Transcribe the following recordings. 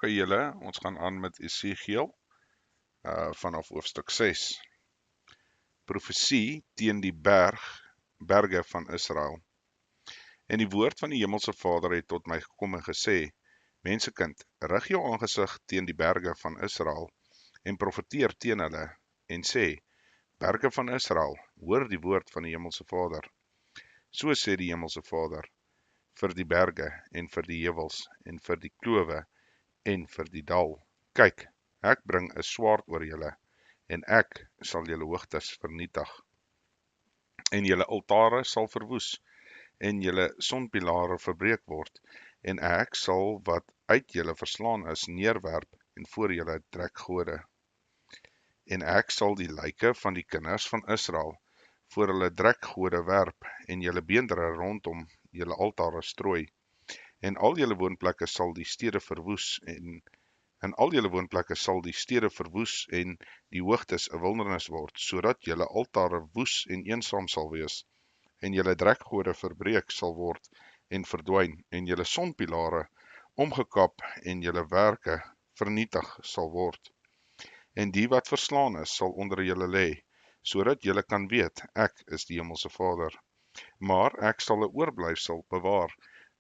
Okay julle, ons gaan aan met Esegiel vanaf hoofstuk 6. Profesie teen die berge van Israel. En die woord van die hemelse Vader het tot my gekom en gesê, Mensekind, rig jou aangesig teen die berge van Israel en profeteer teen hulle en sê, Berge van Israel, hoor die woord van die hemelse Vader. So sê die hemelse Vader, vir die berge en vir die heuwels en vir die klowe en vir die dal. Kyk, ek bring 'n swaard oor julle, en ek sal julle hoogtes vernietig. En julle altare sal verwoes, en julle sonpilare verbreek word, en ek sal wat uit julle verslaan is neerwerp en voor julle trekgode. En ek sal die lyke van die kinders van Israel voor hulle trekgode werp, en julle beendere rondom julle altare strooi. En al julle woonplekke sal die stede verwoes en al julle woonplekke sal die stede verwoes en die hoogtes 'n wildernis word, sodat julle altare woes en eensaam sal wees, en julle trekgode verbreek sal word en verdwyn, en julle sonpilare omgekap en julle werke vernietig sal word. En die wat verslaan is, sal onder julle lê, sodat julle kan weet, ek is die hemelse Vader. Maar ek sal 'n oorblyfsel bewaar,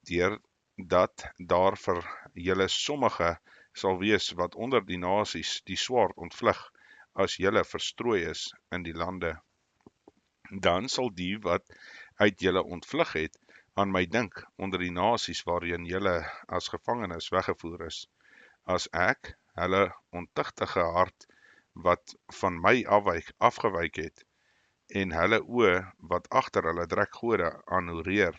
deurdat daar vir julle sommige sal wees wat onder die nasies die swaard ontvlug, as julle verstrooi is in die lande. Dan sal die wat uit julle ontvlug het, aan my dink onder die nasies waarin julle as gevangenes weggevoer is, as ek hulle ontuchtige hart wat van my afgewyk het, en hulle oë wat agter hulle trekgode aanhoreer,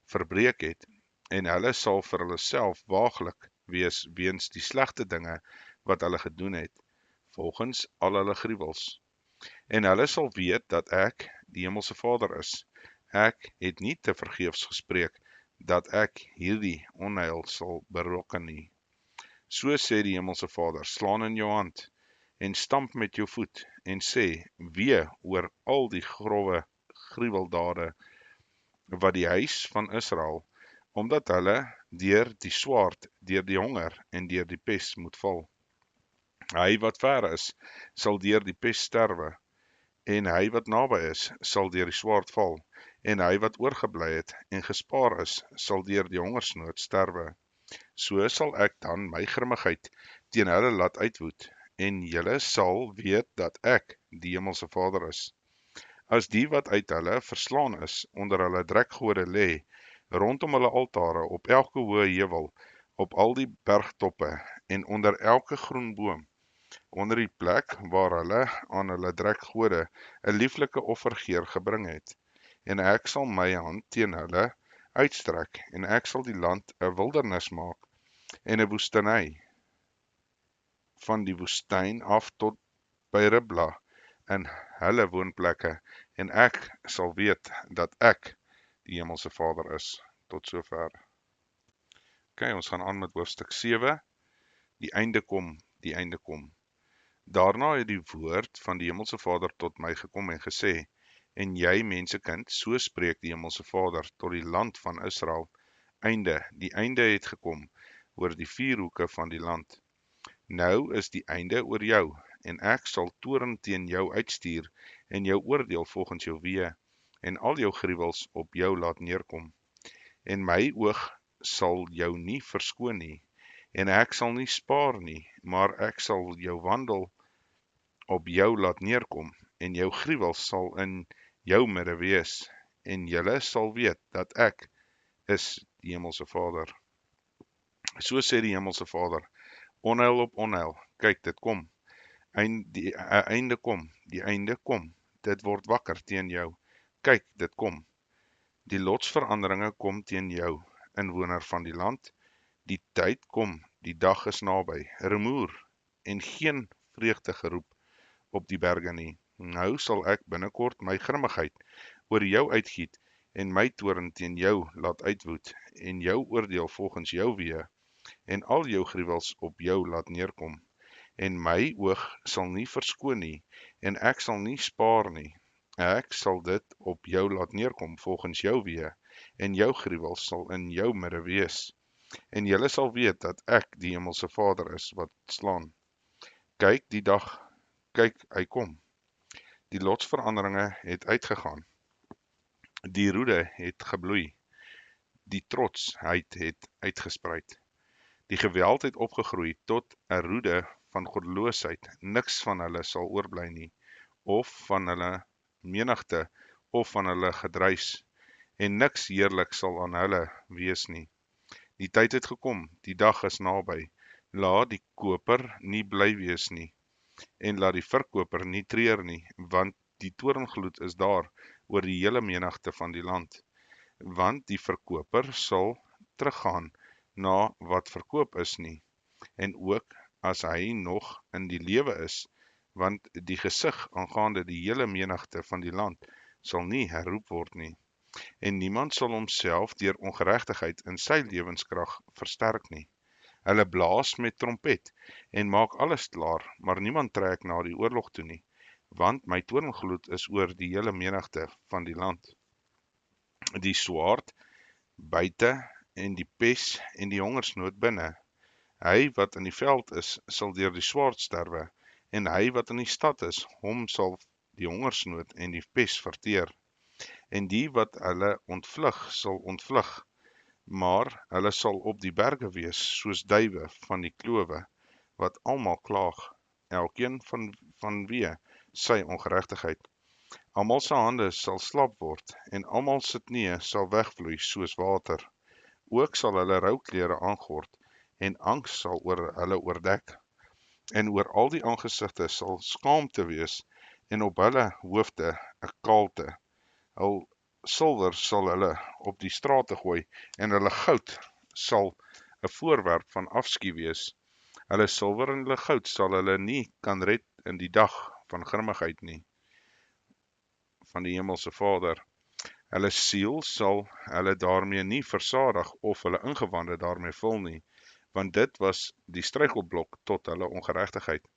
verbreek het, en hulle sal vir hulle self waaglik wees weens die slegte dinge wat hulle gedoen het, volgens al hulle gruwels. En hulle sal weet dat ek die hemelse Vader is. Ek het nie te vergeefs gespreek, dat ek hierdie onheil sal berokken nie. So sê die hemelse Vader, slaan in jou hand, en stamp met jou voet, en sê, wee oor al die grove gruweldade, wat die huis van Israel, omdat hulle deur die swaard, deur die honger en deur die pes moet val. Hy wat ver is, sal deur die pes sterwe, en hy wat naby is, sal deur die swaard val, en hy wat oorgebly het en gespaar is, sal deur die hongersnood sterwe. So sal ek dan my grimmigheid teen hulle laat uitwoed, en julle sal weet dat ek die hemelse Vader is. As die wat uit hulle verslaan is, onder hulle trekgode lê, rondom hulle altare, op elke hoë heuwel, op al die bergtoppe, en onder elke groen boom, onder die plek waar hulle aan hulle trekgode 'n lieflike offergeer gebring het, en ek sal my hand teen hulle uitstrek, en ek sal die land 'n wildernis maak, en 'n woestyny, van die woestyn af tot by Ribla, in hulle woonplekke, en ek sal weet dat ek die hemelse Vader is. Tot sover. Okay, ons gaan aan met hoofstuk 7. Die einde kom, die einde kom. Daarna het die woord van die hemelse Vader tot my gekom en gesê, en jy mensekind, so spreek die hemelse Vader tot die land van Israel, die einde het gekom, oor die vier hoeke van die land. Nou is die einde oor jou, en ek sal toorn teen jou uitstuur, en jou oordeel volgens jou weë, en al jou gruwels op jou laat neerkom. En my oog sal jou nie verskoon nie, en ek sal nie spaar nie, maar ek sal jou wandel op jou laat neerkom, en jou gruwels sal in jou midde wees, en julle sal weet dat ek is die hemelse Vader. So sê die hemelse Vader, onheil op onheil, kyk dit kom, einde kom, die einde kom, dit word wakker teen jou, kyk dit kom, die lotsveranderinge kom teen jou, inwoner van die land, die tyd kom, die dag is naby, rumoer en geen vreugdegeroep op die berge nie. Nou sal ek binnekort my grimmigheid oor jou uitgiet en my toorn teen jou laat uitwoed en jou oordeel volgens jou weë en al jou gruwels op jou laat neerkom. En my oog sal nie verskoon nie en ek sal nie spaar nie. Ek sal dit op jou laat neerkom volgens jou weë en jou gruwels sal in jou midde wees. En julle sal weet dat ek die hemelse Vader is wat slaan. Kyk, die dag, kyk, hy kom. Die lotsveranderinge het uitgegaan. Die roede het gebloei. Die trotsheid het uitgespreid. Die geweld het opgegroei tot 'n roede van goddeloosheid. Niks van hulle sal oorbly nie, of van hulle menigte, of van hulle gedruis, en niks heerlik sal aan hulle wees nie. Die tyd het gekom, die dag is naby. Laat die koper nie bly wees nie, en laat die verkoper nie treur nie, want die toorngloed is daar oor die hele menigte van die land. Want die verkoper sal teruggaan na wat verkoop is nie, en ook as hy nog in die lewe is, want die gesig aangaande die hele menigte van die land sal nie herroep word nie, en niemand sal homself deur ongeregtigheid in sy lewenskrag versterk nie. Hulle blaas met trompet en maak alles klaar, maar niemand trek na die oorlog toe nie, want my toorngloed is oor die hele menigte van die land. Die swaard buite en die pes en die hongersnood binne. Hy wat in die veld is, sal deur die swaard sterwe, en hy wat in die stad is, hom sal die hongersnood en die pes verteer. En die wat hulle ontvlug, sal ontvlug, maar hulle sal op die berge wees, soos duwe van die klowe, wat almal klaag, elkeen vanweë sy ongeregtigheid. Almal se hande sal slap word, en almal se knieë sal wegvloei soos water. Ook sal hulle rouklere aangord, en angs sal oor hulle oordek. En oor al die aangesigte sal skaamte wees, en op hulle hoofde 'n kaalte. Hul silwer sal hulle op die strate gooi, en hulle goud sal 'n voorwerp van afskuw wees. Hulle silwer en hulle goud sal hulle nie kan red in die dag van grimmigheid nie, van die hemelse Vader. Hulle siel sal hulle daarmee nie versadig of hulle ingewande daarmee vul nie, want dit was die struikelblok tot hulle ongeregtigheid.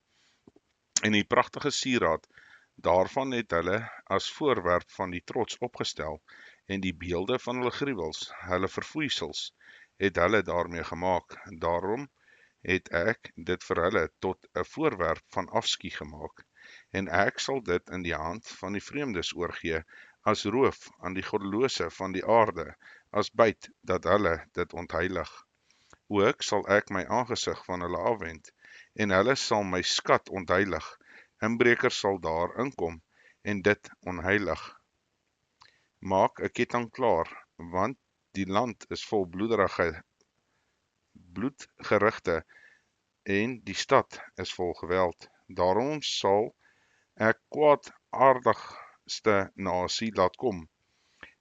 En die pragtige sieraad daarvan het hulle as voorwerp van die trots opgestel, en die beelde van hulle gruwels, hulle verfoeisels, het hulle daarmee gemaak. Daarom het ek dit vir hulle tot 'n voorwerp van afskuw gemaak, en ek sal dit in die hand van die vreemdes oorgee, as roof aan die goddelose van die aarde, as byt dat hulle dit ontheilig. Ook sal ek my aangesig van hulle afwend, en hulle sal my skat ontheilig. Inbrekers sal daar inkom, en dit onheilig. Maak 'n ketting klaar, want die land is vol bloedgerigte, en die stad is vol geweld. Daarom sal ek kwaadaardigste nasie laat kom,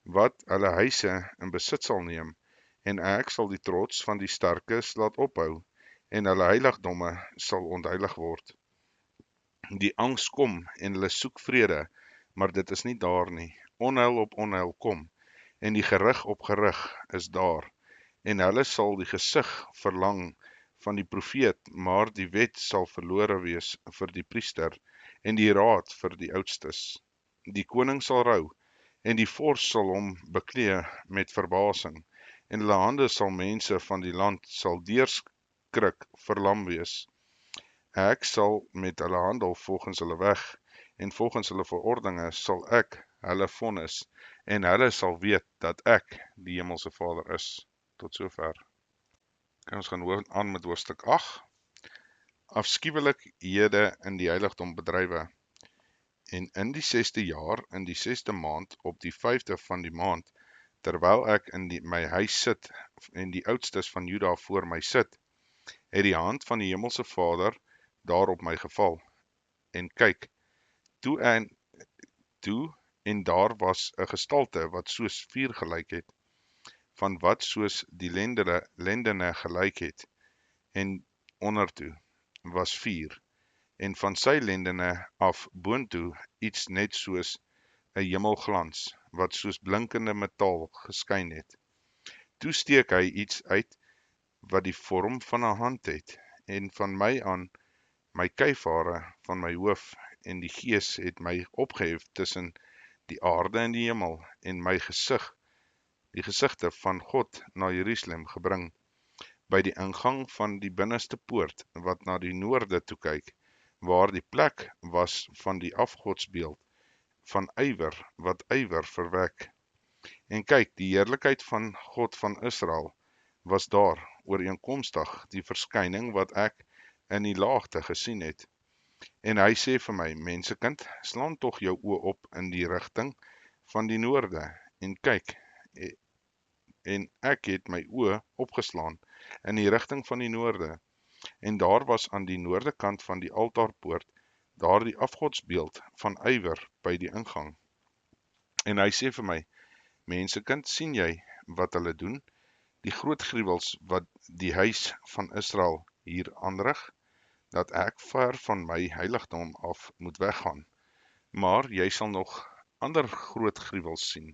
wat hulle huise in besit sal neem, en ek sal die trots van die sterkes laat ophou, en hulle heiligdomme sal ontheilig word. Die angs kom, en hulle soek vrede, maar dit is nie daar nie. Onheil op onheil kom, en die gerig op gerig is daar, en hulle sal die gesig verlang van die profeet, maar die wet sal verlore wees vir die priester, en die raad vir die oudstes. Die koning sal rou, en die vors sal hom beklee met verbasing, en hulle hande sal mense van die land sal deurskrik verlam wees. Ek sal met hulle handel volgens hulle weg, en volgens hulle verordeninge sal ek hulle vonnis, en hulle sal weet dat ek die hemelse Vader is. Tot sover. Ons gaan aan met hoofstuk 8. Afskuwelikhede in die heiligdom bedrywe. En in die 6de jaar, in die 6de maand, op die 5de van die maand, terwyl ek in my huis sit, en die oudstes van Juda voor my sit, het die hand van die hemelse Vader daar op my geval. En kyk, toe en daar was 'n gestalte wat soos vuur gelyk het, van wat soos die lendene gelyk het, en ondertoe was vuur, en van sy lendene af boontoe iets net soos 'n hemelglans, wat soos blinkende metaal geskyn het. Toe steek hy iets uit, wat die vorm van 'n hand het, en van my aan my kuifhare van my hoof, en die Gees het my opgehef tussen die aarde en die hemel, en my die gesigte van God na Jerusalem gebring. by die ingang van die binneste poort, wat na die noorde toe kyk, waar die plek was van die afgodsbeeld, van ywer, wat ywer verwek. En kyk, die heerlikheid van God van Israel was daar, ooreenkomstig die verskyning wat ek in die laagte gesien het. En hy sê vir my, mensekind, slaan tog jou oë op in die rigting van die noorde, en kyk, en ek het my oë opgeslaan in die rigting van die noorde, en daar was aan die noorde kant van die altaarpoort, daar die afgodsbeeld van ywer by die ingang. En hy sê vir my, mensekind, sien jy wat hulle doen, die groot gruwels wat die huis van Israel hier aanrig, dat ek ver van my heiligdom af moet weggaan, maar jy sal nog ander groot gruwels sien.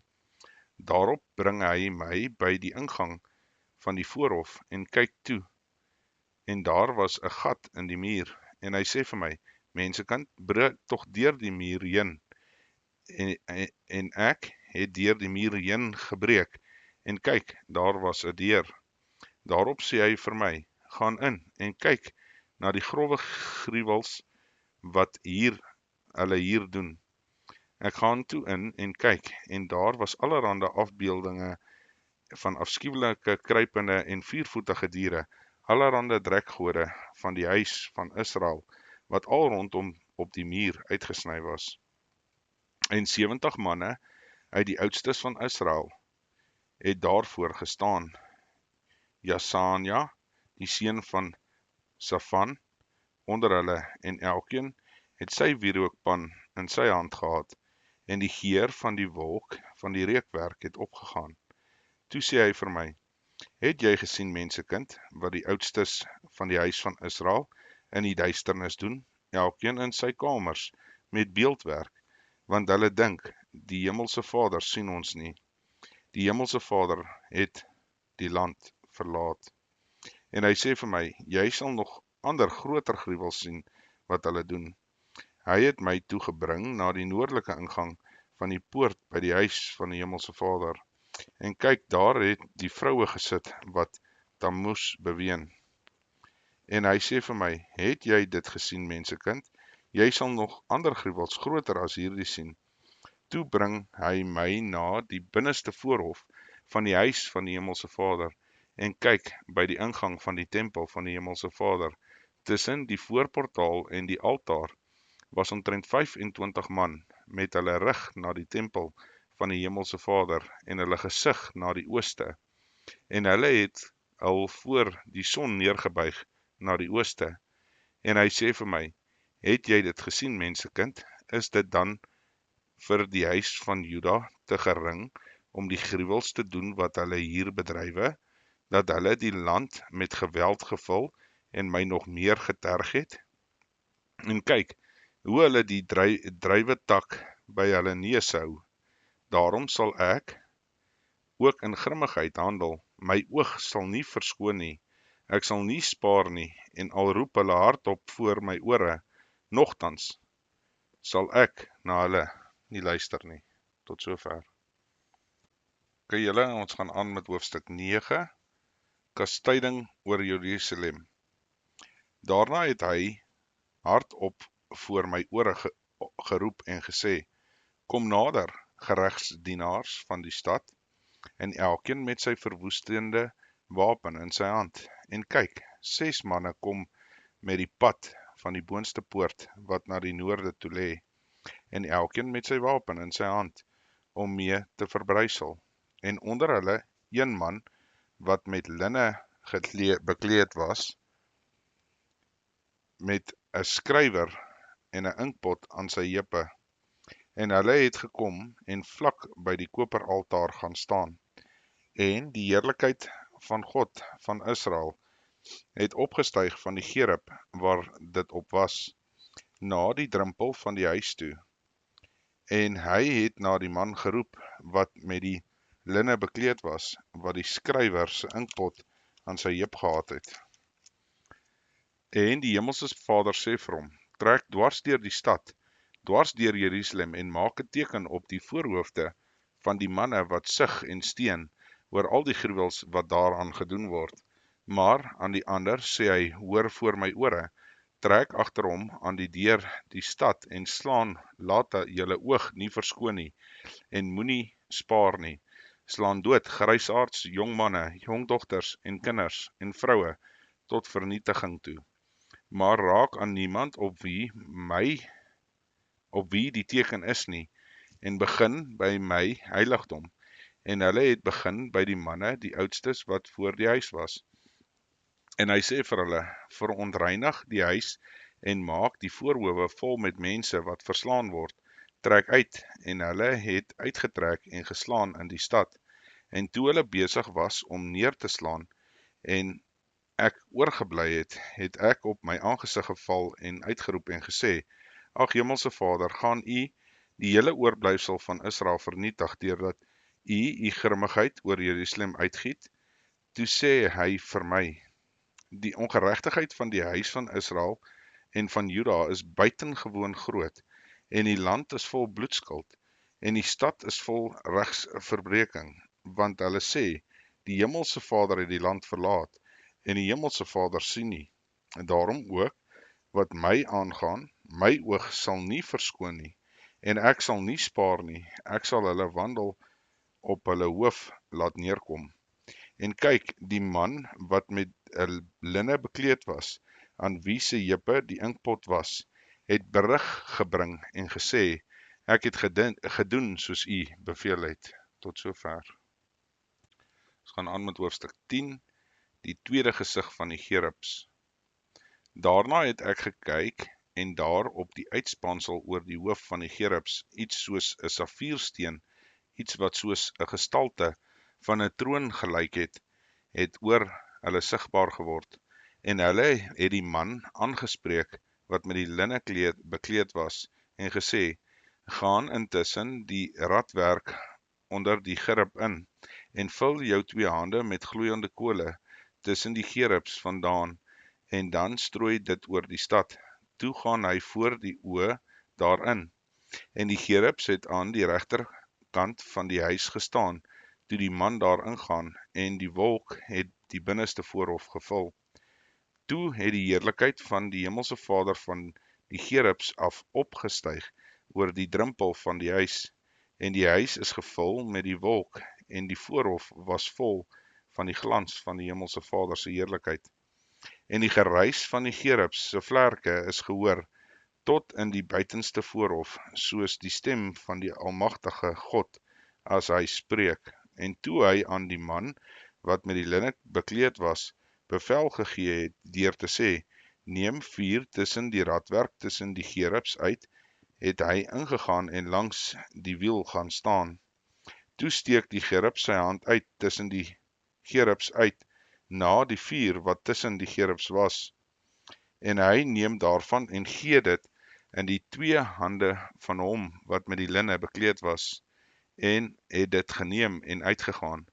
Daarop bring hy my by die ingang van die voorhof en kyk toe, en daar was 'n gat in die muur, en hy sê vir my, mensekind, breek tog deur die muur heen, en ek het deur die muur heen gebreek, en kyk, daar was 'n deur. Daarop sê hy vir my, gaan in en kyk na die grove gruwels wat hulle hier doen. Ek gaan toe in en kyk, en daar was allerhande afbeeldinge van afskuwelike kruipende en viervoetige diere, allerhande drekgode van die huis van Israel, wat al rondom op die muur uitgesny was. En 70 manne uit die oudstes van Israel het daarvoor gestaan. Jasanja, die seun van Safan, onder hulle, en elkeen het sy wierookpan in sy hand gehad, en die geur van die wolk van die reukwerk het opgegaan. Toe sê hy vir my, het jy gesien, mensekind, wat die oudstes van die huis van Israel in die duisternis doen, elkeen in sy kamers, met beeldwerk, want hulle dink, die Hemelse Vader sien ons nie. Die Hemelse Vader het die land verlaat. En hy sê vir my, jy sal nog ander groter gruwels sien wat hulle doen. Hy het my toegebring na die noordelike ingang van die poort by die huis van die Hemelse Vader. En kyk, daar het die vroue gesit wat Tammuz beween. En hy sê vir my, het jy dit gesien, mensekind? Jy sal nog ander gruwels groter as hierdie sien. Toe bring hy my na die binneste voorhof van die huis van die Hemelse Vader, en kyk, by die ingang van die tempel van die Hemelse Vader, tussen die voorportaal en die altaar, was omtrent 25 man, met hulle rug na die tempel van die Hemelse Vader, en hulle gesig na die ooste, en hulle het al voor die son neergebuig na die ooste. En hy sê vir my, het jy dit gesien, mensekind? Is dit dan vir die huis van Juda te gering om die gruwels te doen wat hulle hier bedrywe, dat hulle die land met geweld gevul en my nog meer geterg het? En kyk, hoe hulle die druiwetak by hulle neus hou. Daarom sal ek ook in grimmigheid handel, my oog sal nie verskoon nie, ek sal nie spaar nie, en al roep hulle hardop voor my ore, nogtans sal ek na hulle nie luister nie. Tot sover. Kyk julle, ons gaan aan met hoofstuk 9, kastyding oor Jerusalem. Daarna het hy hardop voor my ore geroep en gesê, kom nader, geregsdienaars van die stad, en elkeen met sy verwoestende wapen in sy hand. En kyk, 6 manne kom met die pad van die boonste poort, wat na die noorde toe lê, en elkeen met sy wapen in sy hand, om mee te verbrysel. En onder hulle 1 man, wat met linne bekleed was, met 'n skrywer en 'n inkpot aan sy heupe. En hulle het gekom en vlak by die koperaltaar gaan staan. En die heerlikheid van God van Israel het opgestyg van die gerub waar dit op was, na die drempel van die huis toe. En hy het na die man geroep, wat met die linne bekleed was, wat die skrywer se inkpot aan sy heup gehad het. En die Hemelse Vader sê vir hom, trek dwars deur die stad, dwars deur Jerusalem, en maak 'n teken op die voorhoofde van die manne wat sug en steen oor al die gruwels wat daaraan gedoen word. Maar aan die ander sê hy, hoor voor my ore, trek agter hom aan die deur die stad en slaan, laat julle oog nie verskoon nie, en moenie spaar nie. Slaan dood grysaards, jong manne, jong dogters en kinders en vroue tot vernietiging toe. Maar raak aan niemand op wie die teken is nie, en begin by my heiligdom. En hulle het begin by die manne, die oudstes wat voor die huis was. En hy sê vir hulle, verontreinig die huis en maak die voorhoewe vol met mense wat verslaan word, trek uit, en hulle het uitgetrek en geslaan in die stad. En toe hulle besig was om neer te slaan, en ek oorgebly het, het ek op my aangesig geval en uitgeroep en gesê, ag Hemelse Vader, gaan u die hele oorblyfsel van Israel vernietig, deurdat u grimmigheid oor Jerusalem uitgiet? Toe sê hy vir my, die ongeregtigheid van die huis van Israel en van Juda is buitengewoon groot, en die land is vol bloedskuld, en die stad is vol regsverbreking, want hulle sê, die Hemelse Vader het die land verlaat, en die Hemelse Vader sien nie. En daarom ook, wat my aangaan, my oog sal nie verskoon nie, en ek sal nie spaar nie, ek sal hulle wandel op hulle hoof laat neerkom. En kyk, die man wat met 'n linne bekleed was, aan wie se heupe die inkpot was, het berig gebring en gesê, ek het gedoen soos u beveel het. Tot sover. Ons gaan aan met hoofstuk 10, die tweede gesig van die gerubs. Daarna het ek gekyk, en daar op die uitspansel oor die hoof van die gerubs, iets soos 'n safiersteen, iets wat soos 'n gestalte van 'n troon gelyk het oor hulle sigbaar geword, en hulle het die man aangespreek wat met die linne bekleed was, en gesê, gaan intussen die radwerk onder die gerub in, en vul jou 2 hande met gloeiende kole tussen die gerubs vandaan, en dan strooi dit oor die stad. Toe gaan hy voor die oë daarin, en die gerubs het aan die regterkant van die huis gestaan, toe die man daar ingaan, en die wolk het die binneste voorhof gevul. Toe het die heerlikheid van die Hemelse Vader van die gerubs af opgestyg oor die drempel van die huis, en die huis is gevul met die wolk, en die voorhof was vol van die glans van die Hemelse Vader se heerlikheid. En die geruis van die gerubs se vlerke is gehoor tot in die buitenste voorhof, soos die stem van die Almagtige God, as hy spreek. En toe hy aan die man, wat met die linne bekleed was, bevel gegee het, deur te sê, neem 4 tussen die radwerk tussen die gerubs uit, het hy ingegaan en langs die wiel gaan staan. Toe steek die gerub sy hand uit tussen die gerubs uit, na die 4 wat tussen die gerubs was, en hy neem daarvan en gee dit in die 2 hande van hom wat met die linne bekleed was, en het dit geneem en uitgegaan.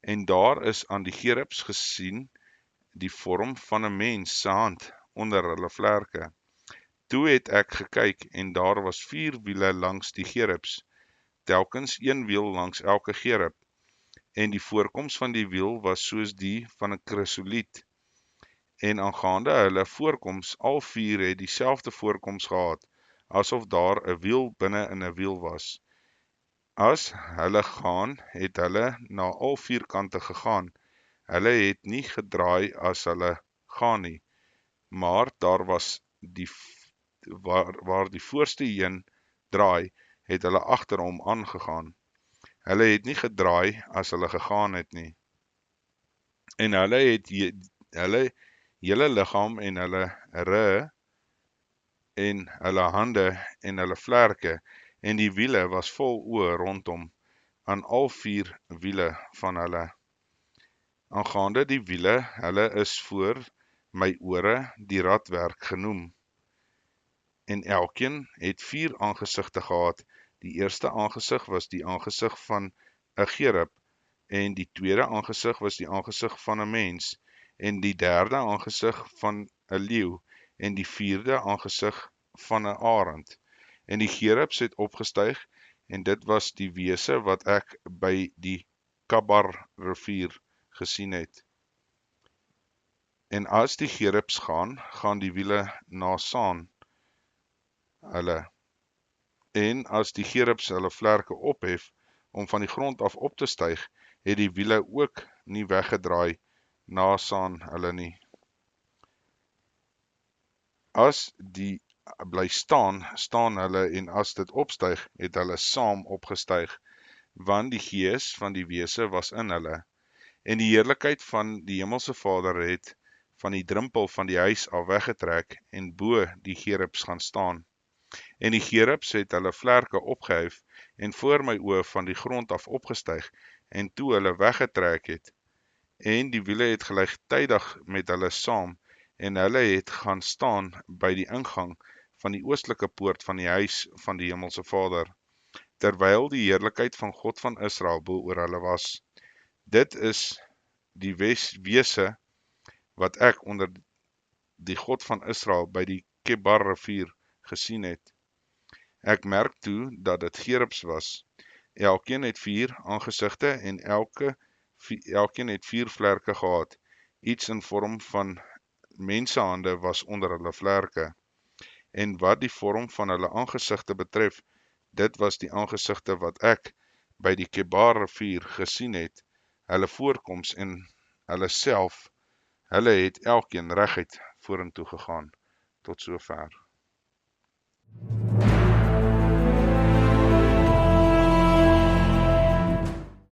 En daar is aan die gerubs gesien die vorm van 'n mens se hand onder hulle vlerke. Toe het ek gekyk, en daar was 4 wiele langs die gerubs, telkens 1 wiel langs elke gerub, en die voorkoms van die wiel was soos die van 'n chrysoliet. En aangaande hulle voorkoms, al 4 het dieselfde voorkoms gehad, asof daar 'n wiel binne in 'n wiel was. As hulle gaan, het hulle na al 4 kante gegaan. Hulle het nie gedraai as hulle gaan nie, maar daar was waar die voorste een draai, het hulle agter hom aangegaan. Hulle het nie gedraai as hulle gegaan het nie. En hulle het hulle hele liggaam en hulle rug en hulle hande en hulle vlerke en die wiele was vol oë rondom aan al 4 wiele van hulle. Aangaande die wiele, hulle is voor my ore die radwerk genoem. En elkeen het 4 aangesigte gehad. Die eerste aangesig was die aangesig van 'n gerub, en die tweede aangesig was die aangesig van 'n mens, en die derde aangesig van 'n leeu, en die vierde aangesig van 'n arend. En die gerubs het opgestyg, en dit was die wese wat ek by die Kabar rivier gesien het. En as die gerubs gaan die wiele nasaan hulle. En as die gerubs hulle vlerke ophef om van die grond af op te styg, het die wiele ook nie weggedraai nasaan hulle nie. As die bly staan, staan hulle, en as dit opstyg, het hulle saam opgestyg, want die gees van die wese was in hulle. En die heerlikheid van die hemelse Vader het van die drempel van die huis af weggetrek en bo die gerubs gaan staan. En die gerubs het hulle vlerke opgehef en voor my oë van die grond af opgestyg, en toe hulle weggetrek het, en die wiele het gelyktydig met hulle saam, en hulle het gaan staan by die ingang van die oostelike poort van die huis van die hemelse Vader, terwyl die heerlikheid van God van Israel bo oor hulle was. Dit is die wese wat ek onder die God van Israel by die Kebar rivier gesien het. Ek merk toe dat dit gerubs was. Elkeen het 4 aangesigte en elkeen het 4 vlerke gehad. Iets in vorm van mensehande was onder hulle vlerke. En wat die vorm van hulle aangesigte betref, dit was die aangesigte wat ek by die Kebar rivier gesien het, hulle voorkoms en hulle self, hulle het elkeen reguit vorentoe gegaan. Tot sover.